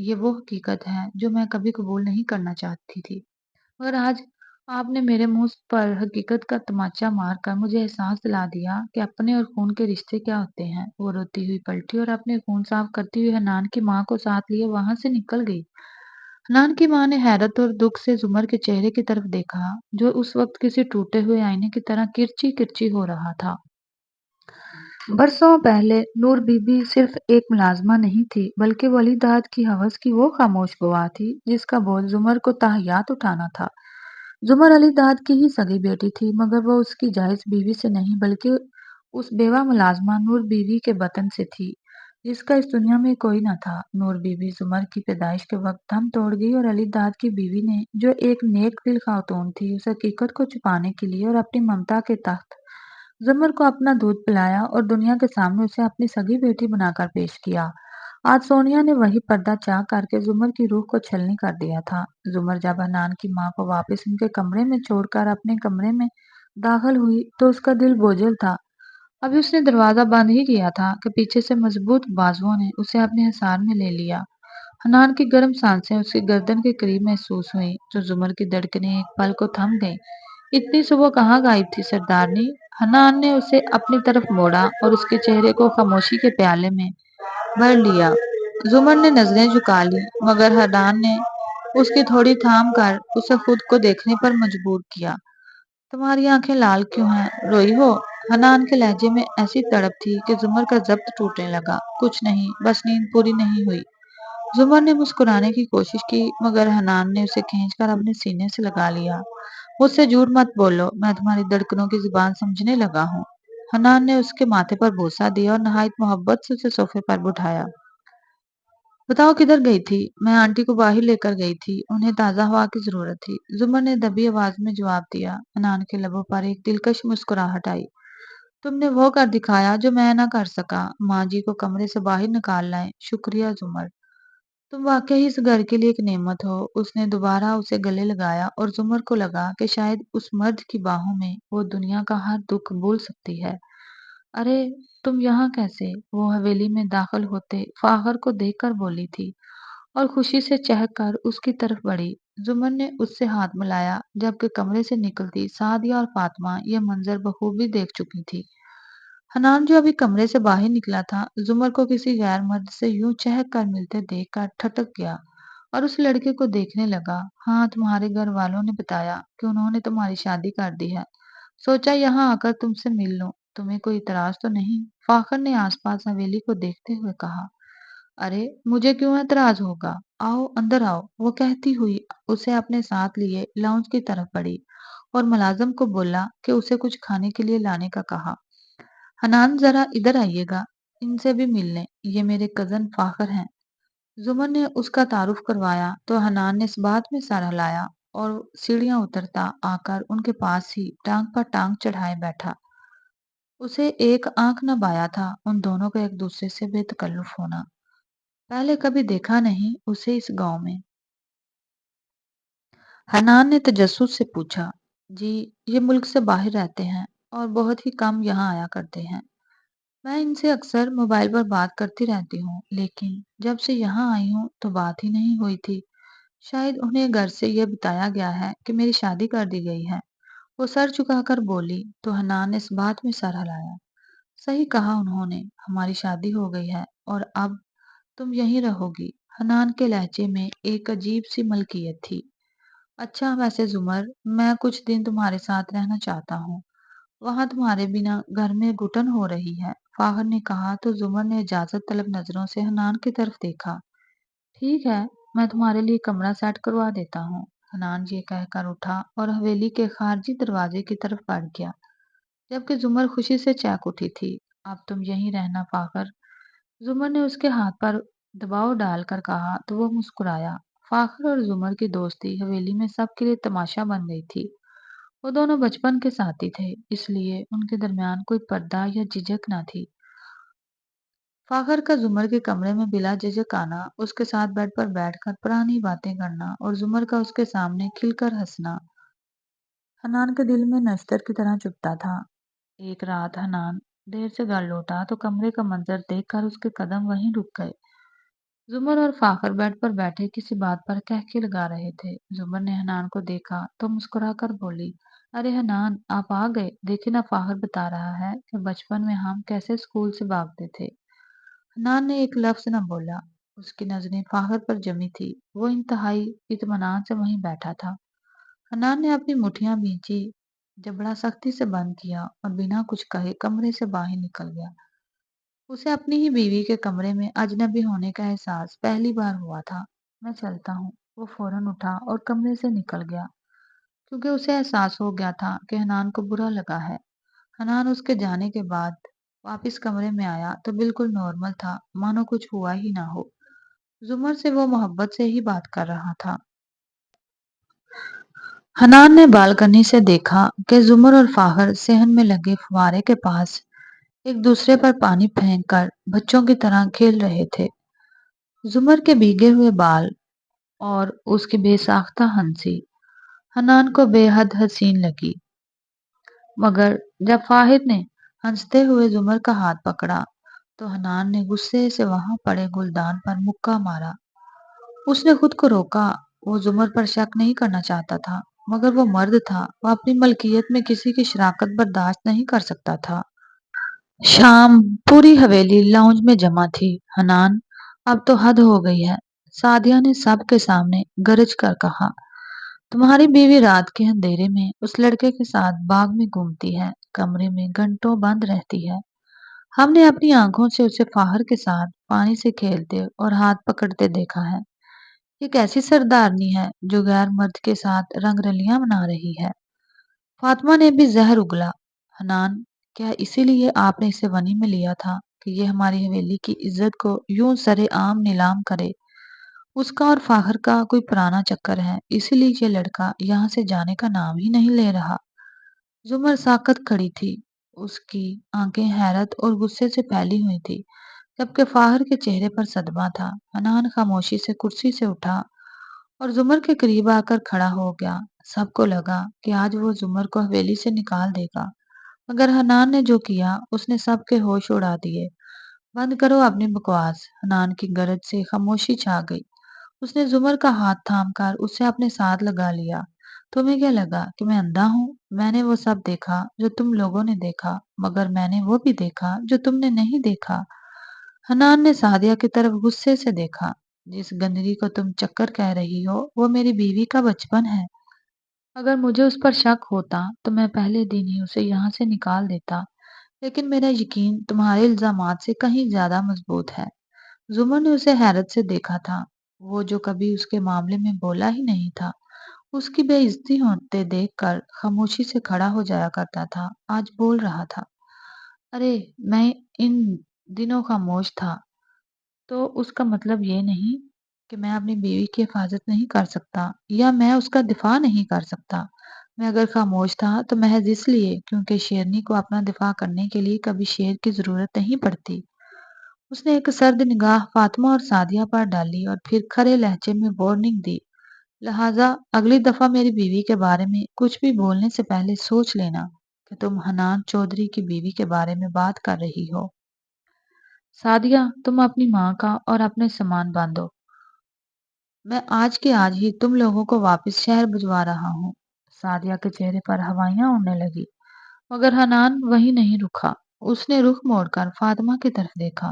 یہ وہ حقیقت ہے جو میں کبھی قبول نہیں کرنا چاہتی تھی، مگر آج آپ نے میرے منہ پر حقیقت کا تماچا مار کر مجھے احساس دلا دیا کہ اپنے اور خون کے رشتے کیا ہوتے ہیں۔ وہ روتی ہوئی پلٹی اور اپنے خون صاف کرتی ہوئی حنان کی ماں کو ساتھ لیے وہاں سے نکل گئی۔ حنان کی ماں نے حیرت اور دکھ سے زمر کے چہرے کی طرف دیکھا، جو اس وقت کسی ٹوٹے ہوئے آئینے کی طرح کرچی کرچی ہو رہا تھا۔ برسوں پہلے نور بی بی صرف ایک ملازمہ نہیں تھی، بلکہ ولی داد کی حوث کی وہ خاموش گواہ تھی جس کا بوجھ زمر کو تاحیات اٹھانا تھا۔ زمر علی داد کی ہی سگی بیٹی تھی، مگر وہ اس کی جائز بیوی سے نہیں بلکہ اس بیوہ ملازمہ نور بیوی کے بطن سے تھی، جس کا اس دنیا میں کوئی نہ تھا۔ نور بی بی زمر کی پیدائش کے وقت دم توڑ گئی اور علی داد کی بیوی نے، جو ایک نیک دل خاتون تھی، اس حقیقت کو چھپانے کے لیے اور اپنی ممتا کے تحت زمر کو اپنا دودھ پلایا اور دنیا کے سامنے اسے اپنی سگی بیٹی بنا کر پیش کیا۔ آج سونیا نے وہی پردہ چاک کر کے زمر کی روح کو چھلنی کر دیا تھا۔ زمر جب حنان کی ماں کو واپس ان کے کمرے میں چھوڑ کر اپنے کمرے میں داخل ہوئی تو اس کا دل بوجھل تھا۔ ابھی اس نے دروازہ بند ہی کیا تھا کہ پیچھے سے مضبوط بازوؤں نے اسے اپنے حصار میں لے لیا۔ حنان کی گرم سانسیں اس کی گردن کے قریب محسوس ہوئیں تو زمر کی دھڑکنیں ایک پل کو تھم گئیں۔ اتنی صبح کہاں غائب تھی سردارنی؟ حنان نے اسے اپنی طرف موڑا اور اس کے چہرے کو خاموشی کے پیالے میں بھر لیا۔ زمر نے نظریں جھکا لی، مگر حنان نے اس کی تھوڑی تھام کر اسے خود کو دیکھنے پر مجبور کیا۔ تمہاری آنکھیں لال کیوں ہیں؟ روئی ہو؟ حنان کے لہجے میں ایسی تڑپ تھی کہ زمر کا ضبط ٹوٹنے لگا۔ کچھ نہیں، بس نیند پوری نہیں ہوئی۔ زمر نے مسکرانے کی کوشش کی، مگر حنان نے اسے کھینچ کر اپنے سینے سے لگا لیا۔ مجھ سے جھوٹ مت بولو، میں تمہاری دھڑکنوں کی زبان سمجھنے لگا ہوں۔ حنان نے اس کے ماتھے پر بوسہ دیا اور نہایت محبت سے اسے صوفے پر بٹھایا۔ بتاؤ کدھر گئی تھی؟ میں آنٹی کو باہر لے کر گئی تھی، انہیں تازہ ہوا کی ضرورت تھی، زمر نے دبی آواز میں جواب دیا۔ حنان کے لبوں پر ایک دلکش مسکراہٹ آئی۔ تم نے وہ کر دکھایا جو میں نہ کر سکا، ماں جی کو کمرے سے باہر نکال لائے۔ شکریہ زمر، تم واقعی اس گھر کے لیے ایک نعمت ہو۔ اس نے دوبارہ اسے گلے لگایا اور زمر کو لگا کہ شاید اس مرد کی باہوں میں وہ دنیا کا ہر دکھ بھول سکتی ہے۔ ارے تم یہاں کیسے؟ وہ حویلی میں داخل ہوتے فاخر کو دیکھ کر بولی تھی اور خوشی سے چہک کر اس کی طرف بڑھی۔ زمر نے اس سے ہاتھ ملایا، جبکہ کمرے سے نکلتی سعدیہ اور فاطمہ یہ منظر بخوبی دیکھ چکی تھی۔ حنان جو ابھی کمرے سے باہر نکلا تھا، زمر کو کسی غیر مرد سے یوں چہک کر ملتے دیکھ کر ٹھٹک گیا اور اس لڑکے کو دیکھنے لگا۔ ہاں، تمہارے گھر والوں نے بتایا کہ انہوں نے تمہاری شادی کر دی ہے، سوچا یہاں آ کر تم سے مل لوں، تمہیں کوئی اعتراض تو نہیں؟ فاخر نے آس پاس حویلی کو دیکھتے ہوئے کہا۔ ارے مجھے کیوں اعتراض ہوگا، آؤ اندر آؤ، وہ کہتی ہوئی اسے اپنے ساتھ لیے لاؤنج کی طرف بڑھی اور ملازم کو بولا کہ اسے کچھ کھانے کے لیے لانے کا کہا۔ حنان ذرا ادھر آئیے گا، ان سے بھی مل لیں، یہ میرے کزن فاخر ہیں۔ زمر نے اس کا تعارف کروایا تو حنان نے اس بات میں سر ہلایا اور سیڑھیاں اترتا آ کر ان کے پاس ہی ٹانگ پر ٹانگ چڑھائے بیٹھا۔ اسے ایک آنکھ نہ بایا تھا ان دونوں کا ایک دوسرے سے بے تکلف ہونا۔ پہلے کبھی دیکھا نہیں اسے اس گاؤں میں؟ حنان نے تجسس سے پوچھا۔ جی، یہ ملک سے باہر رہتے ہیں اور بہت ہی کم یہاں آیا کرتے ہیں۔ میں ان سے اکثر موبائل پر بات کرتی رہتی ہوں، لیکن جب سے یہاں آئی ہوں تو بات ہی نہیں ہوئی تھی۔ شاید انہیں گھر سے یہ بتایا گیا ہے کہ میری شادی کر دی گئی ہے۔ وہ سر چکا کر بولی تو حنان نے اس بات میں سر ہلایا۔ صحیح کہا انہوں نے، ہماری شادی ہو گئی ہے اور اب تم یہیں رہو گی۔ حنان کے لہجے میں ایک عجیب سی ملکیت تھی۔ اچھا، ویسے زمر، میں کچھ دن تمہارے ساتھ رہنا چاہتا ہوں، وہاں تمہارے بنا گھر میں گھٹن ہو رہی ہے، فاخر نے کہا تو زمر نے اجازت طلب نظروں سے حنان کی طرف دیکھا۔ ٹھیک ہے، میں تمہارے لیے کمرہ سیٹ کروا دیتا ہوں۔ حنان یہ کہہ کر اٹھا اور حویلی کے خارجی دروازے کی طرف بڑھ گیا، جبکہ زمر خوشی سے چہک اٹھی تھی۔ اب تم یہیں رہنا فاخر، زمر نے اس کے ہاتھ پر دباؤ ڈال کر کہا تو وہ مسکرایا۔ فاخر اور زمر کی دوستی حویلی میں سب کے لیے تماشا بن گئی تھی۔ وہ دونوں بچپن کے ساتھی تھے، اس لیے ان کے درمیان کوئی پردہ یا جھجک نہ تھی۔ فاخر کا زمر کے کمرے میں بلا جھجک آنا، اس کے ساتھ بیڈ پر بیٹھ کر پرانی باتیں کرنا اور زمر کا اس کے سامنے کھل کر ہنسنا حنان کے دل میں نشتر کی طرح چبھتا تھا۔ ایک رات حنان دیر سے گھر لوٹا تو کمرے کا منظر دیکھ کر اس کے قدم وہیں رک گئے۔ زمر اور فاخر بیڈ پر بیٹھے کسی بات پر کہکے لگا رہے تھے۔ زمر نے حنان کو دیکھا تو مسکرا کر بولی، ارے حنان، آپ آ گئے۔ دیکھے نا، فاخر بتا رہا ہے کہ بچپن میں ہم کیسے اسکول سے بھاگتے تھے۔ حنان نے ایک لفظ نہ بولا۔ اس کی نظریں فاخر پر جمی تھی۔ وہ انتہائی اطمینان سے وہیں بیٹھا تھا۔ حنان نے اپنی مٹھیاں بھینچی، جبڑا سختی سے بند کیا اور بنا کچھ کہے کمرے سے باہر نکل گیا۔ اسے اپنی ہی بیوی کے کمرے میں اجنبی ہونے کا احساس پہلی بار ہوا تھا۔ میں چلتا ہوں۔ وہ فوراً اٹھا اور کمرے سے نکل گیا، کیونکہ اسے احساس ہو گیا تھا کہ حنان کو برا لگا ہے۔ حنان اس کے جانے کے بعد واپس کمرے میں آیا تو بالکل نارمل تھا، مانو کچھ ہوا ہی نہ ہو۔ زمر سے وہ محبت سے ہی بات کر رہا تھا۔ حنان نے بالکنی سے دیکھا کہ زمر اور فاخر صحن میں لگے فوارے کے پاس ایک دوسرے پر پانی پھینک کر بچوں کی طرح کھیل رہے تھے۔ زمر کے بھیگے ہوئے بال اور اس کی بے ساختہ ہنسی حنان کو بے حد حسین لگی، مگر جب فاہد نے ہنستے ہوئے زمر کا ہاتھ پکڑا تو حنان نے غصے سے وہاں پڑے گلدان پر مکہ مارا۔ اس نے خود کو روکا۔ وہ زمر پر شک نہیں کرنا چاہتا تھا، مگر وہ مرد تھا، وہ اپنی ملکیت میں کسی کی شراکت برداشت نہیں کر سکتا تھا۔ شام پوری حویلی لاؤنج میں جمع تھی۔ حنان، اب تو حد ہو گئی ہے، سعدیہ نے سب کے سامنے گرج کر کہا۔ تمہاری بیوی رات کے اندھیرے میں اس لڑکے کے ساتھ باغ میں گھومتی ہے، کمرے میں گھنٹوں بند رہتی ہے۔ ہم نے اپنی آنکھوں سے اسے فاخر کے ساتھ پانی سے کھیلتے اور ہاتھ پکڑتے دیکھا ہے۔ ایک ایسی سردارنی ہے جو غیر مرد کے ساتھ رنگ رلیاں منا رہی ہے۔ فاطمہ نے بھی زہر اگلا۔ حنان، کیا اسی لیے آپ نے اسے ونی میں لیا تھا کہ یہ ہماری حویلی کی عزت کو یوں سرے عام نیلام کرے؟ اس کا اور فاخر کا کوئی پرانا چکر ہے، اسی لیے یہ لڑکا یہاں سے جانے کا نام ہی نہیں لے رہا۔ زمر ساکت کھڑی تھی۔ اس کی آنکھیں حیرت اور غصے سے پھیلی ہوئی تھی، جبکہ فاخر کے چہرے پر صدمہ تھا۔ حنان خاموشی سے کرسی سے اٹھا اور زمر کے قریب آ کر کھڑا ہو گیا۔ سب کو لگا کہ آج وہ زمر کو حویلی سے نکال دے گا، مگر حنان نے جو کیا اس نے سب کے ہوش اڑا دیے۔ بند کرو اپنی بکواس۔ حنان کی گرج سے خاموشی چھا گئی۔ اس نے زمر کا ہاتھ تھام کر اسے اپنے ساتھ لگا لیا۔ تمہیں کیا لگا کہ میں اندھا ہوں؟ میں نے وہ سب دیکھا جو تم لوگوں نے دیکھا، مگر میں نے وہ بھی دیکھا جو تم نے نہیں دیکھا۔ حنان نے سعدیہ کی طرف غصے سے دیکھا۔ جس گندگی کو تم چکر کہہ رہی ہو وہ میری بیوی کا بچپن ہے۔ اگر مجھے اس پر شک ہوتا تو میں پہلے دن ہی اسے یہاں سے نکال دیتا، لیکن میرا یقین تمہارے الزامات سے کہیں زیادہ مضبوط ہے۔ زمر نے اسے حیرت سے دیکھا تھا۔ وہ جو کبھی اس کے معاملے میں بولا ہی نہیں تھا، اس کی بے عزتی ہوتے دیکھ کر خاموشی سے کھڑا ہو جایا کرتا تھا، آج بول رہا تھا۔ ارے، میں ان دنوں خاموش تھا تو اس کا مطلب یہ نہیں کہ میں اپنی بیوی کی حفاظت نہیں کر سکتا یا میں اس کا دفاع نہیں کر سکتا۔ میں اگر خاموش تھا تو محض اس لیے کیونکہ شیرنی کو اپنا دفاع کرنے کے لیے کبھی شیر کی ضرورت نہیں پڑتی۔ اس نے ایک سرد نگاہ فاطمہ اور سعدیہ پر ڈالی اور پھر کھرے لہجے میں وارننگ دی، لہذا اگلی دفعہ میری بیوی کے بارے میں کچھ بھی بولنے سے پہلے سوچ لینا کہ تم حنان چودھری کی بیوی کے بارے میں بات کر رہی ہو۔ سعدیہ، تم اپنی ماں کا اور اپنے سامان باندھو۔ میں آج کے آج ہی تم لوگوں کو واپس شہر بھجوا رہا ہوں۔ سعدیہ کے چہرے پر ہوائیاں اڑنے لگی، مگر حنان وہیں نہیں رکا۔ اس نے رخ موڑ کر فاطمہ کی طرف دیکھا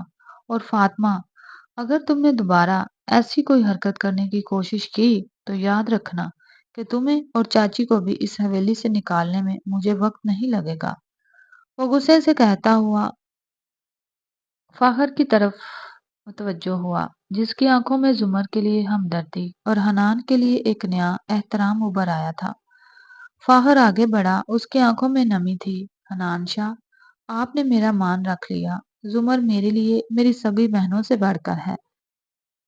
اور فاطمہ، اگر تم نے دوبارہ ایسی کوئی حرکت کرنے کی کوشش کی تو یاد رکھنا کہ تمہیں اور چاچی کو بھی اس حویلی سے نکالنے میں مجھے وقت نہیں لگے گا۔ وہ غصے سے کہتا ہوا فاخر کی طرف متوجہ ہوا، جس کی آنکھوں میں زمر کے لیے ہمدردی اور حنان کے لیے ایک نیا احترام ابھر آیا تھا۔ فاخر آگے بڑھا، اس کی آنکھوں میں نمی تھی۔ حنان شاہ، آپ نے میرا مان رکھ لیا۔ زمر میرے لیے میری سگی بہنوں سے بڑھ کر ہے۔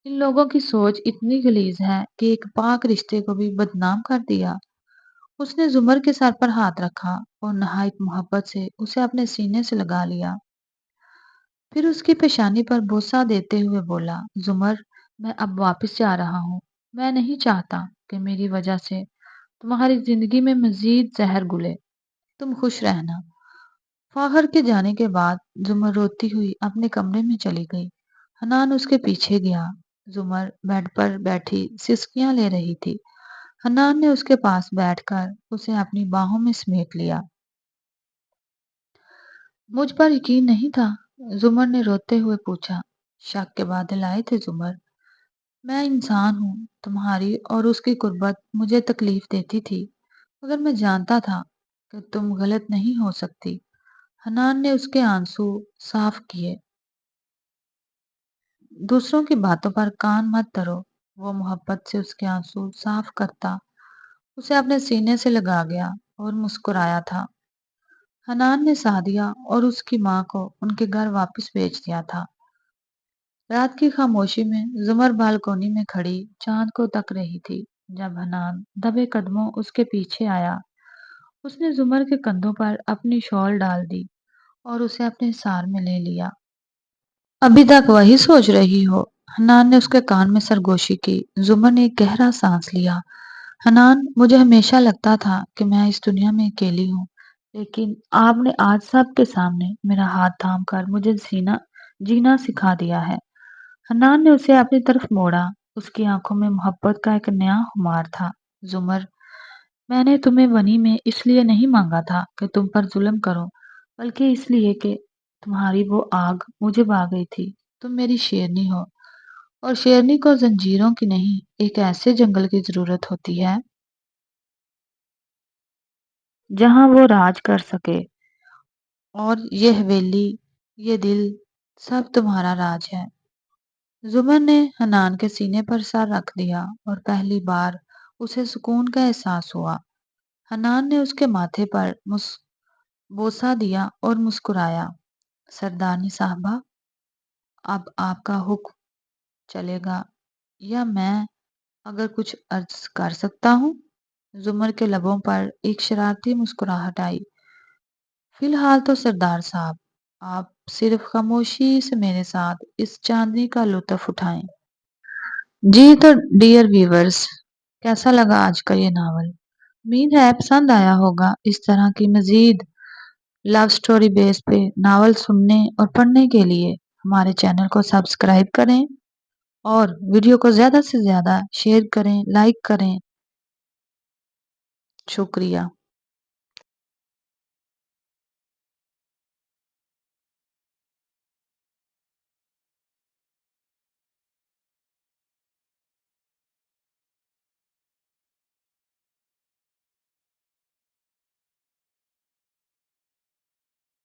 ان لوگوں کی سوچ اتنی غلیظ ہے کہ ایک پاک رشتے کو بھی بدنام کر دیا۔ اس نے زمر کے سر پر ہاتھ رکھا اور نہایت محبت سے اسے اپنے سینے سے لگا لیا، پھر اس کی پیشانی پر بوسہ دیتے ہوئے بولا، زمر، میں اب واپس جا رہا ہوں۔ میں نہیں چاہتا کہ میری وجہ سے تمہاری زندگی میں مزید زہر گلے۔ تم خوش رہنا۔ فاخر کے جانے کے بعد زمر روتی ہوئی اپنے کمرے میں چلی گئی۔ حنان اس کے پیچھے گیا۔ زمر بیڈ پر بیٹھی سسکیاں لے رہی تھی۔ حنان نے اس کے پاس بیٹھ کر اسے اپنی باہوں میں سمیٹ لیا۔ مجھ پر یقین نہیں تھا، زمر نے روتے ہوئے پوچھا۔ شک کے بادل آئے تھے زمر۔ میں انسان ہوں، تمہاری اور اس کی قربت مجھے تکلیف دیتی تھی، مگر میں جانتا تھا کہ تم غلط نہیں ہو سکتی۔ حنان نے اس کے آنسو صاف کیے۔ دوسروں کی باتوں پر کان مت دھرو۔ وہ محبت سے اس کے آنسو صاف کرتا اسے اپنے سینے سے لگا گیا اور مسکرایا تھا۔ حنان نے سعدیہ اور اس کی ماں کو ان کے گھر واپس بھیج دیا تھا۔ رات کی خاموشی میں زمر بالکونی میں کھڑی چاند کو تک رہی تھی جب حنان دبے قدموں اس کے پیچھے آیا۔ اس نے زمر کے کندھوں پر اپنی شال ڈال دی اور اسے اپنے سار میں لے لیا۔ ابھی تک وہی سوچ رہی ہو؟ حنان نے اس کے کان میں سرگوشی کی۔ زمر نے ایک گہرا سانس لیا۔ حنان، مجھے ہمیشہ لگتا تھا کہ میں اس دنیا میں اکیلی ہوں، لیکن آپ نے آج سب کے سامنے میرا ہاتھ تھام کر مجھے جینا سکھا دیا ہے۔ حنان نے اسے اپنی طرف موڑا۔ اس کی آنکھوں میں محبت کا ایک نیا خمار تھا۔ زمر، میں نے تمہیں ونی میں اس لیے نہیں مانگا تھا کہ تم پر ظلم کرو، بلکہ اس لیے کہ تمہاری وہ آگ مجھے بھا گئی تھی۔ تم میری شیرنی ہو، اور شیرنی کو زنجیروں کی نہیں، ایک ایسے جنگل کی ضرورت ہوتی ہے جہاں وہ راج کر سکے، اور یہ حویلی، یہ دل، سب تمہارا راج ہے۔ زمر نے حنان کے سینے پر سر رکھ دیا اور پہلی بار اسے سکون کا احساس ہوا۔ حنان نے اس کے ماتھے پر بوسہ دیا اور مسکرایا۔ سردارنی صاحبہ، اب آپ کا حکم چلے گا یا میں اگر کچھ عرض کر سکتا ہوں؟ زمر کے لبوں پر ایک شرارتی مسکراہٹ آئی۔ فی الحال تو سردار صاحب، آپ صرف خاموشی سے میرے ساتھ اس چاندنی کا لطف اٹھائیں۔ جی تو ڈیئر ویورز، کیسا لگا آج کا یہ ناول؟ امید ہے پسند آیا ہوگا۔ اس طرح کی مزید لو سٹوری بیس پہ ناول سننے اور پڑھنے کے لیے ہمارے چینل کو سبسکرائب کریں اور ویڈیو کو زیادہ سے زیادہ شیئر کریں، لائک کریں۔ شکریہ۔